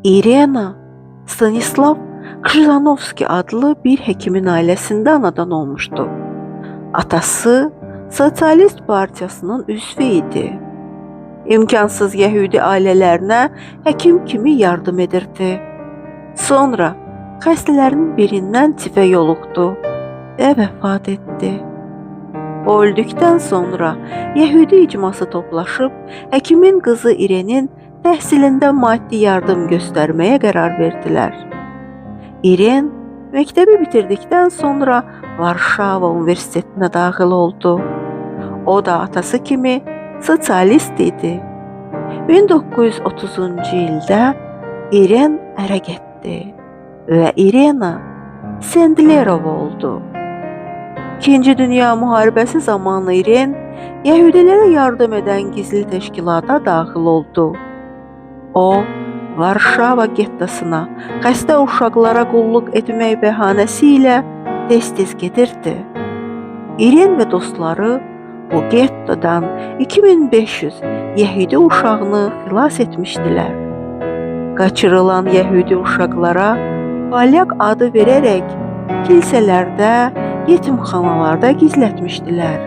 Irena, Stanislav Krıjanovski adlı bir hekimin ailesinde anadan olmuştu. Atası Sosyalist Partiyasının üzvü idi. İmkansız Yahudi ailelerine hekim kimi yardım edirdi. Sonra xəstələrin birindən tifə yoluxdu ve vefat etti. O öldükten sonra Yahudi icması toplaşıp hekimin kızı İrenin təhsilində maddi yardım göstermeye karar verdiler. İren mektebi bitirdikten sonra Varşava Üniversitetine daxil oldu. O da atası kimi sosyalist idi. 1930-cu ildə İren ərə getdi ve Irena Sendlerova oldu. İkinci Dünya Müharibəsi zamanı İren Yahudilere yardım eden gizli teşkilata daxil oldu. O, Varşava gettasına xəstə uşaqlara qulluq etmək bəhanəsi ilə tez-tez gedirdi. İren ve dostları bu gettodan 2500 Yahudi uşağını xilas etmişdilər. Qaçırılan Yahudi uşaqlara Polyak adı vererek kilsələrdə, yetimxanalarda gizlətmişdilər.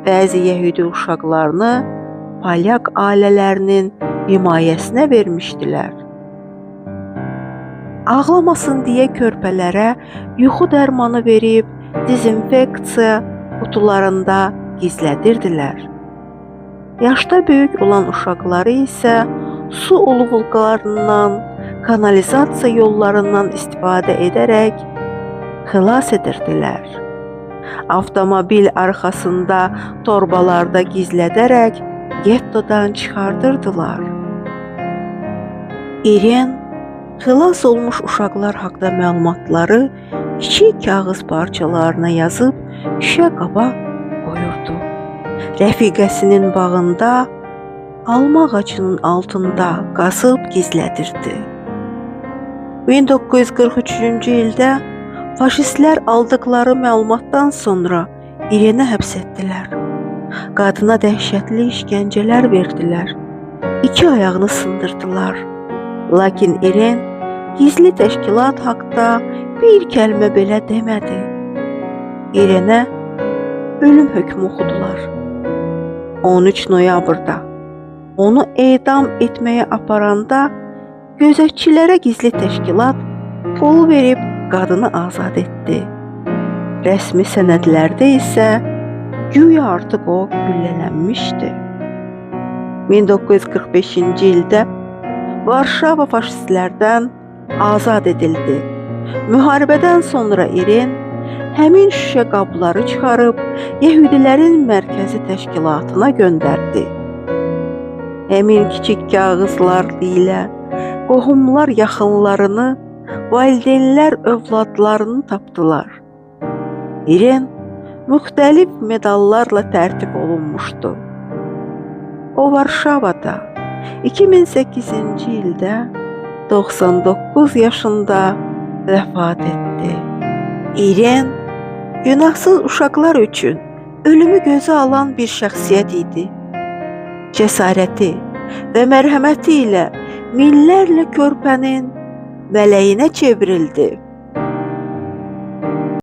Bəzi Yahudi uşaqlarını Polyak ailələrinin himayəsinə vermişdilər. Ağlamasın diye körpəlere yuxu dərmanı verib dezinfeksiya kutularında gizlədirdilər. Yaşda böyük olan uşaqları isə su olğullarından, kanalizasiya yollarından istifadə edərək xilas edirdilər. Avtomobil arxasında torbalarda gizlədərək gettodan çıxardırdılar. İren xilas olmuş uşaqlar haqqında məlumatları kiçik kağız parçalarına yazıb şüşə qaba qoyurdu. Rəfiqəsinin bağında, alma ağacının altında qazıb gizlədirdi. 1943-cü ildə faşistlər aldıkları məlumatdan sonra İrenə həbs etdilər. Qadına dəhşətli işgəncələr verdilər. 2 ayağını sındırdılar. Lakin İren gizli təşkilat haqqında bir kəlmə belə demədi. İrenə ölüm hökmü oxudular. 13 noyabrda onu edam etməyə aparanda gözətçilərə gizli təşkilat pul verib qadını azad etdi. Rəsmi sənədlərdə isə güya artıq o güllələnmişdi. 1945-ci ildə Varşava faşistlərdən azad edildi. Müharibədən sonra İren həmin şüşə qabları çıxarıb Yahudilərin mərkəzi təşkilatına göndərdi. Həmin kiçik kağızlar ilə qohumlar yaxınlarını, valideynlər övladlarını tapdılar. İren müxtəlif medallarla tərtib olunmuşdu. O Varşavada 2008-ci ildə 99 yaşında vəfat etdi. İren günahsız uşaqlar üçün ölümü gözə alan bir şəxsiyyət idi. Cəsarəti və mərhəməti ilə minlərlə körpənin mələyinə çevrildi.